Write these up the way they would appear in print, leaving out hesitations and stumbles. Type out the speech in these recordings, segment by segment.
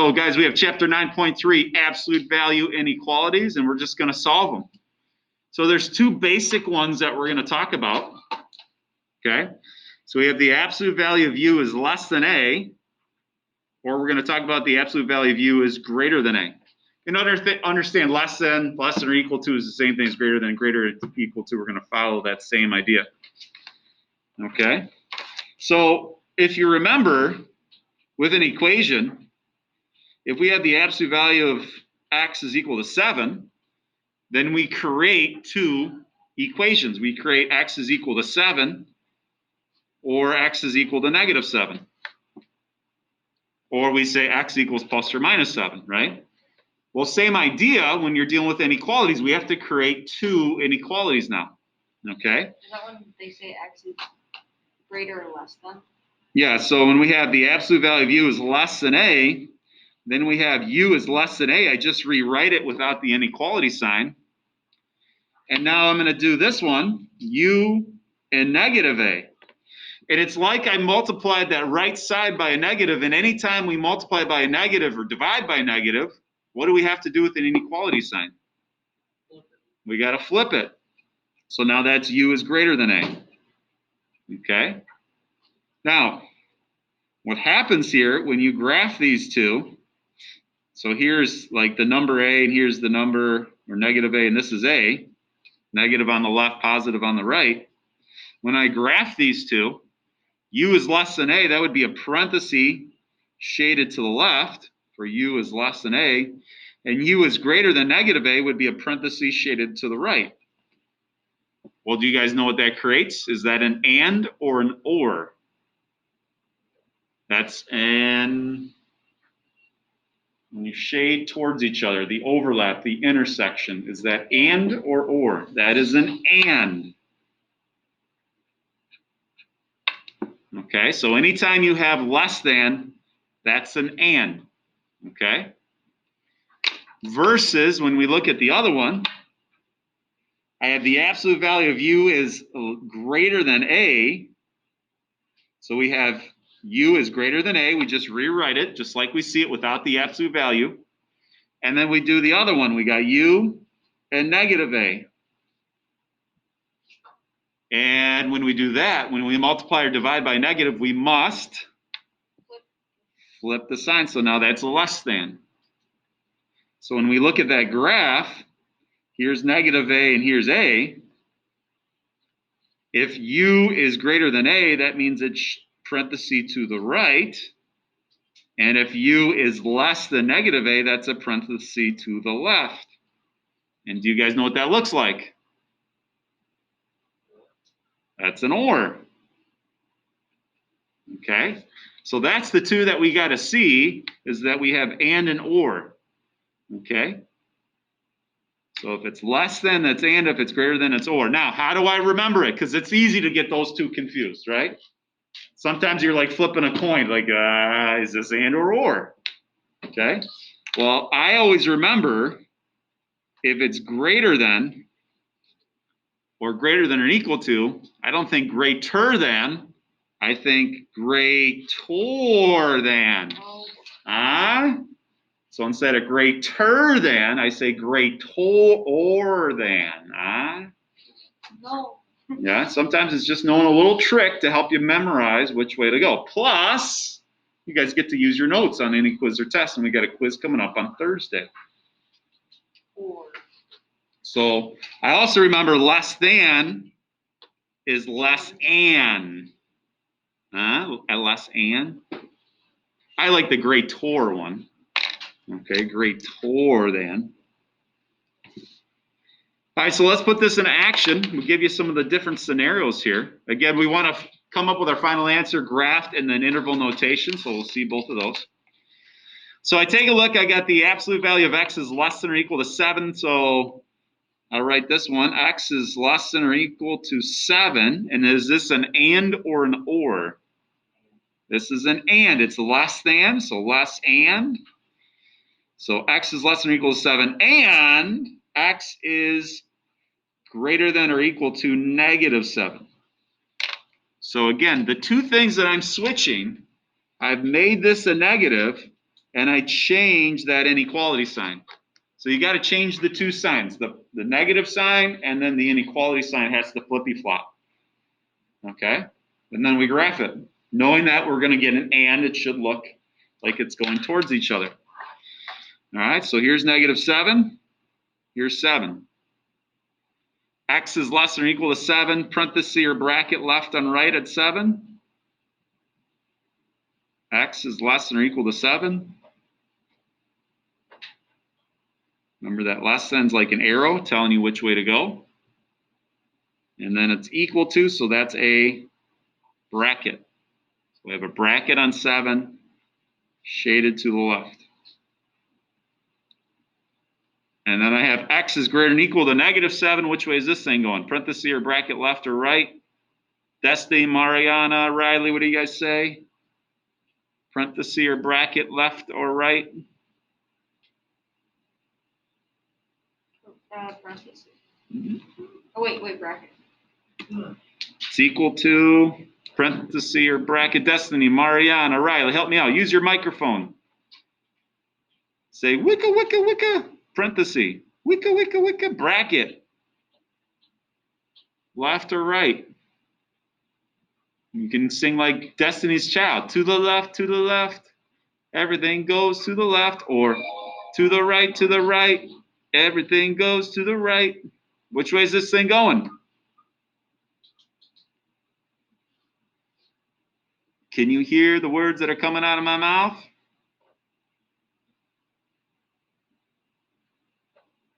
So guys, we have chapter 9.3, absolute value inequalities, and we're just going to solve them. So there's two basic ones that we're going to talk about. Okay, so we have the absolute value of u is less than a, or we're going to talk about the absolute value of u is greater than a. And understand less than or equal to is the same thing as greater than, greater than equal to. We're going to follow that same idea. Okay, so if you remember with an equation, if we have the absolute value of x is equal to 7, then we create two equations. We create x is equal to 7 or x is equal to negative 7. Or we say x equals plus or minus 7, right? Well, same idea when you're dealing with inequalities. We have to create two inequalities now, okay? Is that when they say x is greater or less than? Yeah, so when we have the absolute value of u is less than a, then we have u is less than a. I just rewrite it without the inequality sign. And now I'm going to do this one, u and negative a. And it's like I multiplied that right side by a negative, and anytime we multiply by a negative or divide by a negative, what do we have to do with an inequality sign? We got to flip it. So now that's u is greater than a. Okay? Now, what happens here when you graph these two, so here's like the number a, and here's the number, or negative a, and this is a, negative on the left, positive on the right. When I graph these two, u is less than a, that would be a parenthesis shaded to the left for u is less than a, and u is greater than negative a would be a parenthesis shaded to the right. Well, do you guys know what that creates? Is that an and or an or? That's an, when you shade towards each other, the overlap, the intersection, is that and or? That is an and. Okay, so anytime you have less than, that's an and. Okay? Versus when we look at the other one, I have the absolute value of u is greater than a. So we have u is greater than a. We just rewrite it just like we see it without the absolute value. And then we do the other one. We got u and negative a. And when we do that, when we multiply or divide by negative, we must flip the sign. So now that's less than. So when we look at that graph, here's negative a and here's a. If u is greater than a, that means it's parenthesis to the right. And if u is less than negative a, that's a parenthesis to the left. And do you guys know what that looks like? That's an or. Okay? So that's the two that we got to see, is that we have and or. Okay? So if it's less than, that's and. If it's greater than, it's or. Now, how do I remember it? Because it's easy to get those two confused, right? Sometimes you're like flipping a coin, like, is this and or? Okay? Well, I always remember if it's greater than or greater than or equal to, I don't think greater than, I think greater than. So instead of greater than, I say greater than. No. Yeah, sometimes it's just knowing a little trick to help you memorize which way to go. Plus, you guys get to use your notes on any quiz or test, and we got a quiz coming up on Thursday. Or. So I also remember less than is less an. Less an. I like the greater one. Okay, greater than. All right, so let's put this into action. We'll give you some of the different scenarios here. Again, we want to come up with our final answer, graphed, and then interval notation, so we'll see both of those. So I take a look, I got the absolute value of x is less than or equal to 7, so I'll write this one. X is less than or equal to 7, and is this an and or an or? This is an and. It's less than, so less and. So x is less than or equal to 7, and x is greater than or equal to negative 7. So again, the two things that I'm switching, I've made this a negative, and I change that inequality sign. So you got to change the two signs, the negative sign and then the inequality sign has to flippy-flop. Okay? And then we graph it. Knowing that we're going to get an and, it should look like it's going towards each other. All right, so here's -7. Here's 7. X is less than or equal to 7, parenthesis or bracket left and right at 7. X is less than or equal to 7. Remember that less than's like an arrow telling you which way to go. And then it's equal to, so that's a bracket. So we have a bracket on 7, shaded to the left. And then I have X is greater than or equal to -7. Which way is this thing going? Parenthesis or bracket left or right? Destiny, Mariana, Riley, what do you guys say? Parenthesis or bracket left or right? Parentheses. Oh, wait, bracket. It's equal to parenthesis or bracket. Destiny, Mariana, Riley, help me out. Use your microphone. Say wicka, wicka, wicka, parenthesis. Wicka, wicka, wicka, bracket. Left or right? You can sing like Destiny's Child. To the left, to the left. Everything goes to the left. Or to the right, everything goes to the right. Which way is this thing going? Can you hear the words that are coming out of my mouth?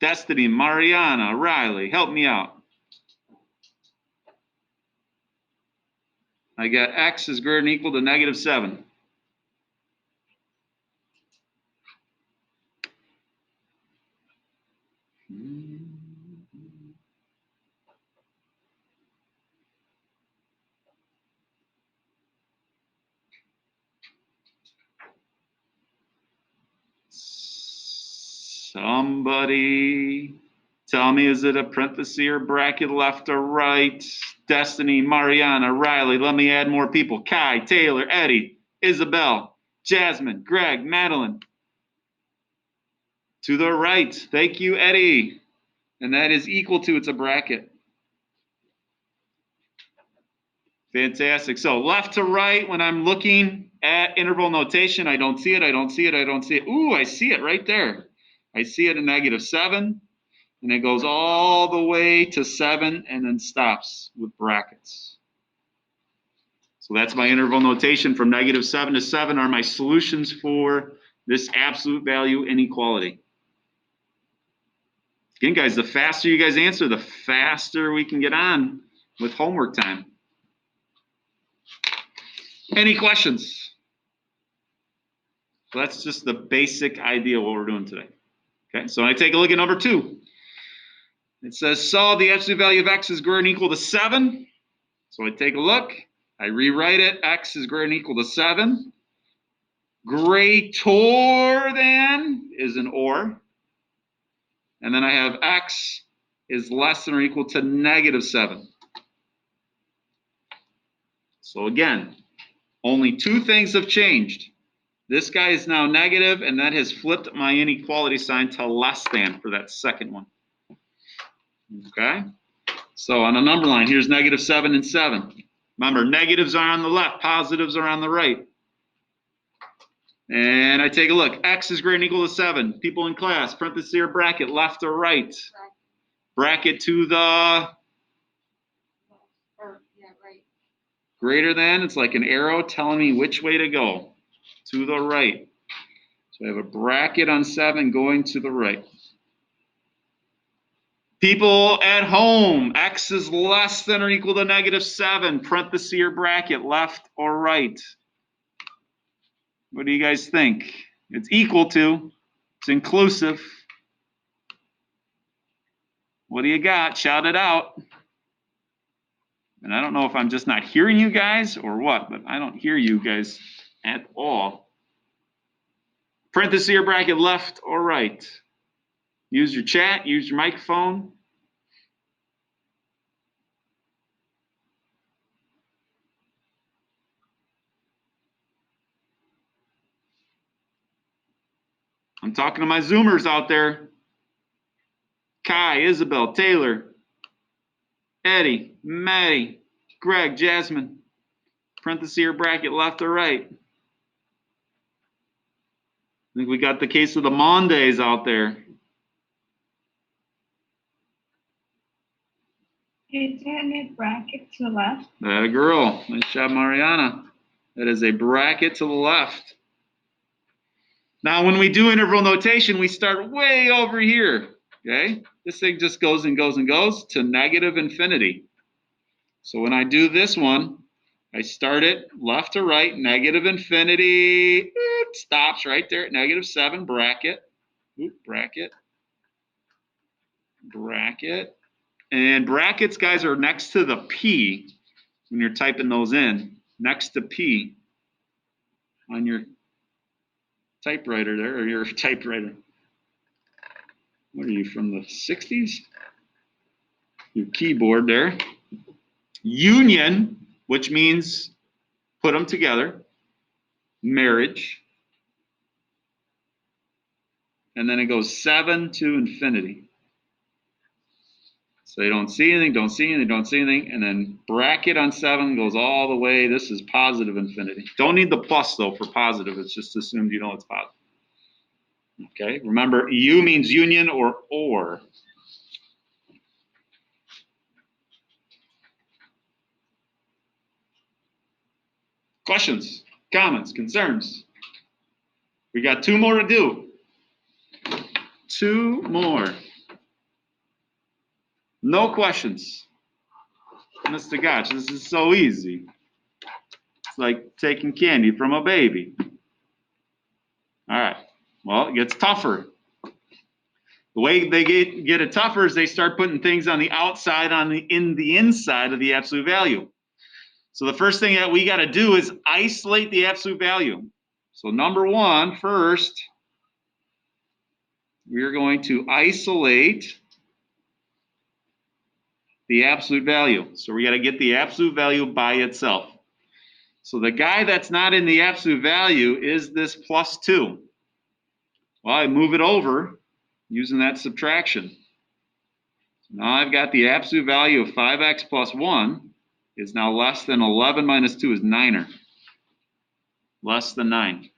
Destiny, Mariana, Riley, help me out. I got X is greater than or equal to -7. Somebody tell me, is it a parenthesis or bracket left or right? Destiny, Mariana, Riley, let me add more people. Kai, Taylor, Eddie, Isabel, Jasmine, Greg, Madeline. To the right. Thank you, Eddie. And that is equal to, it's a bracket. Fantastic. So left to right, when I'm looking at interval notation, I don't see it, I don't see it, I don't see it. Ooh, I see it right there. I see it in -7, and it goes all the way to 7 and then stops with brackets. So that's my interval notation. From -7 to 7 are my solutions for this absolute value inequality. Again, guys, the faster you guys answer, the faster we can get on with homework time. Any questions? So that's just the basic idea of what we're doing today. Okay, so I take a look at number 2. It says solve the absolute value of X is greater than or equal to 7. So I take a look, I rewrite it, X is greater than or equal to 7. Greater than is an or. And then I have X is less than or equal to -7. So again, only 2 things have changed. This guy is now negative, and that has flipped my inequality sign to less than for that second one. Okay? So on a number line, here's -7 and 7. Remember, negatives are on the left, positives are on the right. And I take a look. X is greater than or equal to 7. People in class, parenthesis or bracket, left or right? Bracket to the Right. greater than. It's like an arrow telling me which way to go. To the right. So I have a bracket on 7 going to the right. People at home, X is less than or equal to -7, parenthesis or bracket, left or right. What do you guys think? It's equal to, it's inclusive. What do you got? Shout it out. And I don't know if I'm just not hearing you guys or what, but I don't hear you guys at all. Parenthesis or bracket, left or right. Use your chat, use your microphone. I'm talking to my Zoomers out there. Kai, Isabel, Taylor, Eddie, Maddie, Greg, Jasmine. Parenthesis or bracket, left or right. I think we got the case of the Mondays out there. Is that a bracket to the left? That a girl. Nice job, Mariana. That is a bracket to the left. Now, when we do interval notation, we start way over here. Okay? This thing just goes and goes and goes to negative infinity. So when I do this one, I start it left to right, negative infinity. It stops right there at -7, bracket. Bracket. Bracket. And brackets, guys, are next to the P when you're typing those in. Next to P on your typewriter there, or your typewriter. What are you, from the 60s? Your keyboard there. Union, which means put them together. Marriage. And then it goes 7 to infinity. So you don't see anything, don't see anything, don't see anything. And then bracket on 7 goes all the way. This is positive infinity. Don't need the plus, though, for positive. It's just assumed you know it's positive. Okay, remember, U means union or. Questions, comments, concerns? We got 2 more to do. 2 more. No questions. Mr. Gotch, this is so easy. It's like taking candy from a baby. All right. Well, it gets tougher. The way they get it tougher is they start putting things on the outside, in the inside of the absolute value. So the first thing that we got to do is isolate the absolute value. So number 1, first, we are going to isolate the absolute value. So we got to get the absolute value by itself. So the guy that's not in the absolute value is this +2. Well, I move it over using that subtraction. So now I've got the absolute value of 5x plus 1 is now less than 11 minus 2 is 9er. Less than 9.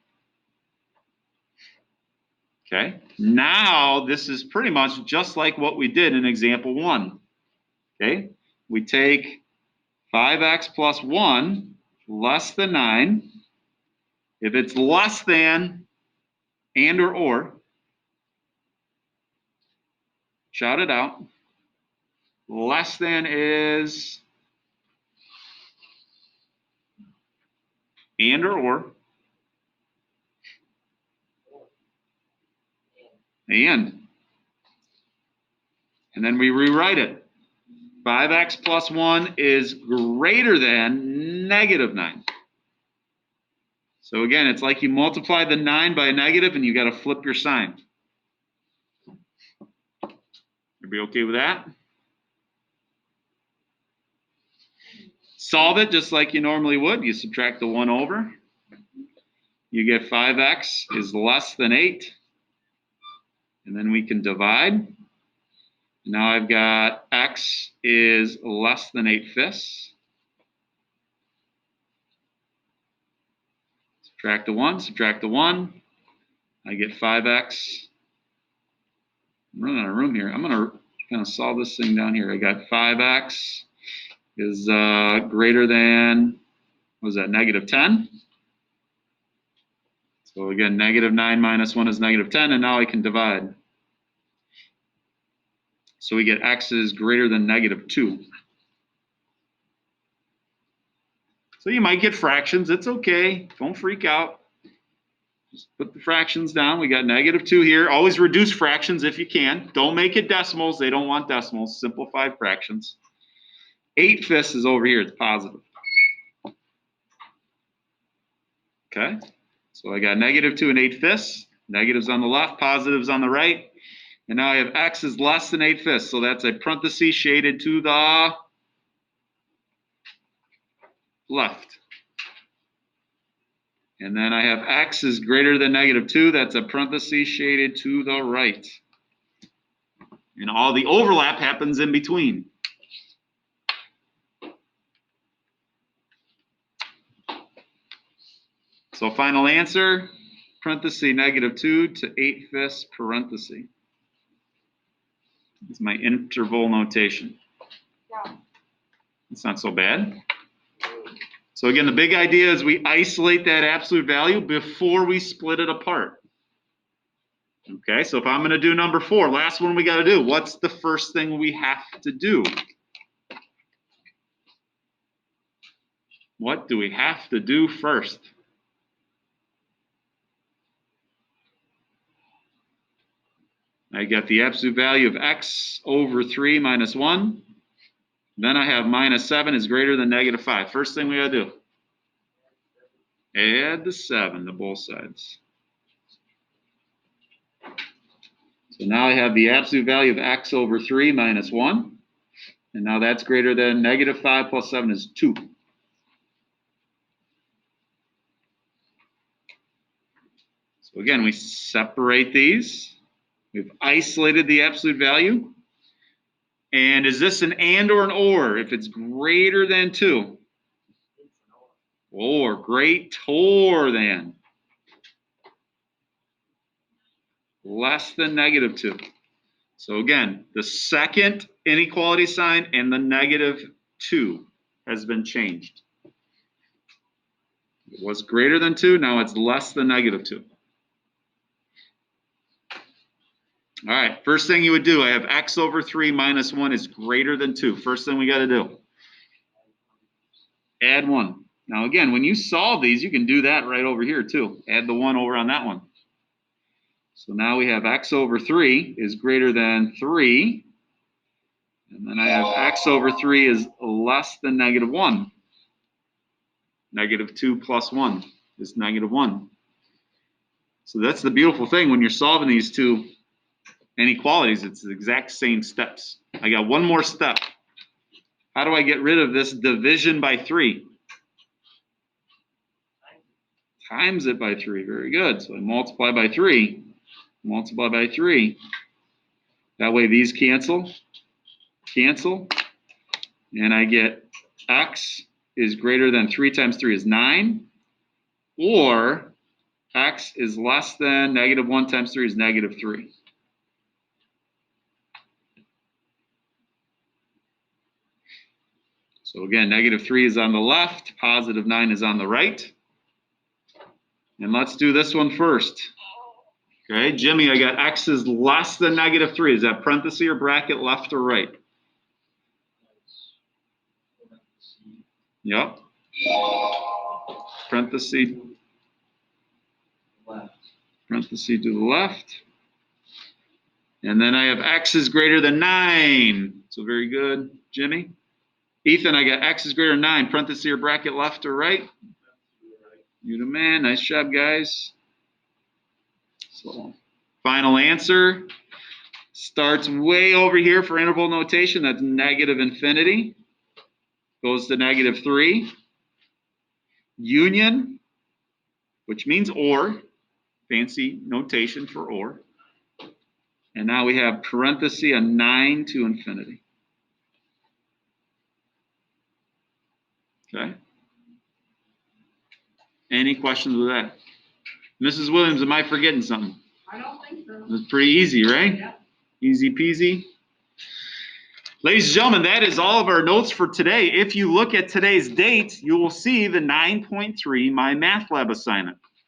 Okay, now this is pretty much just like what we did in example 1. Okay, we take 5x plus 1 less than 9. If it's less than and or, shout it out. Less than is and or. And then we rewrite it. 5x plus 1 is greater than -9. So again, it's like you multiply the 9 by a negative and you got to flip your sign. Everybody okay with that? Solve it just like you normally would. You subtract the 1 over. You get 5x is less than 8. And then we can divide. Now I've got x is less than 8/5. Subtract the 1, subtract the 1. I get 5x. I'm running out of room here. I'm going to kind of solve this thing down here. I got 5x is greater than, what was that, -10? So again, -9 minus 1 is -10, and now I can divide. So we get x is greater than -2. So you might get fractions. It's okay. Don't freak out. Just put the fractions down. We got -2 here. Always reduce fractions if you can. Don't make it decimals. They don't want decimals. Simplified fractions. 8/5 is over here. It's positive. Okay. So I got -2 and 8/5. Negatives on the left, positives on the right. And now I have x is less than 8/5. So that's a parenthesis shaded to the left. And then I have x is greater than -2. That's a parenthesis shaded to the right. And all the overlap happens in between. So final answer, parenthesis -2 to 8/5 parenthesis. It's my interval notation. Yeah. It's not so bad. So again, the big idea is we isolate that absolute value before we split it apart. Okay, so if I'm going to do number 4, last one we got to do, what's the first thing we have to do? What do we have to do first? I get the absolute value of x over 3 minus 1. Then I have -7 is greater than -5. First thing we got to do, add the 7 to both sides. So now I have the absolute value of x over 3 minus 1. And now that's greater than -5 plus 7 is 2. So again, we separate these. We've isolated the absolute value. And is this an and or an or? If it's greater than 2. Or greater than. Less than -2. So again, the second inequality sign and the -2 has been changed. It was greater than 2, now it's less than -2. All right, first thing you would do, I have x over 3 minus 1 is greater than 2. First thing we got to do, add 1. Now again, when you solve these, you can do that right over here too. Add the 1 over on that one. So now we have x over 3 is greater than 3. And then I have x over 3 is less than -1. -2 plus 1 is -1. So that's the beautiful thing when you're solving these two inequalities, it's the exact same steps. I got one more step. How do I get rid of this division by 3? Times it by 3. Very good. So I multiply by 3. Multiply by 3. That way these cancel. Cancel. And I get x is greater than 3 times 3 is 9. Or x is less than -1 times 3 is -3. So again, -3 is on the left, +9 is on the right. And let's do this one first. Okay, Jimmy, I got x is less than -3. Is that parenthesis or bracket left or right? Yep. Parenthesis. Parenthesis to the left. And then I have x is greater than 9. So very good, Jimmy. Ethan, I got x is greater than 9. Parenthesis or bracket left or right? You the man. Nice job, guys. So final answer starts way over here for interval notation. That's -infinity. Goes to -3. Union, which means or. Fancy notation for or. And now we have parenthesis a 9 to infinity. Okay. Any questions with that? Mrs. Williams, am I forgetting something? I don't think so. It's pretty easy, right? Yeah. Easy peasy. Ladies and gentlemen, that is all of our notes for today. If you look at today's date, you will see the 9.3 My Math Lab assignment.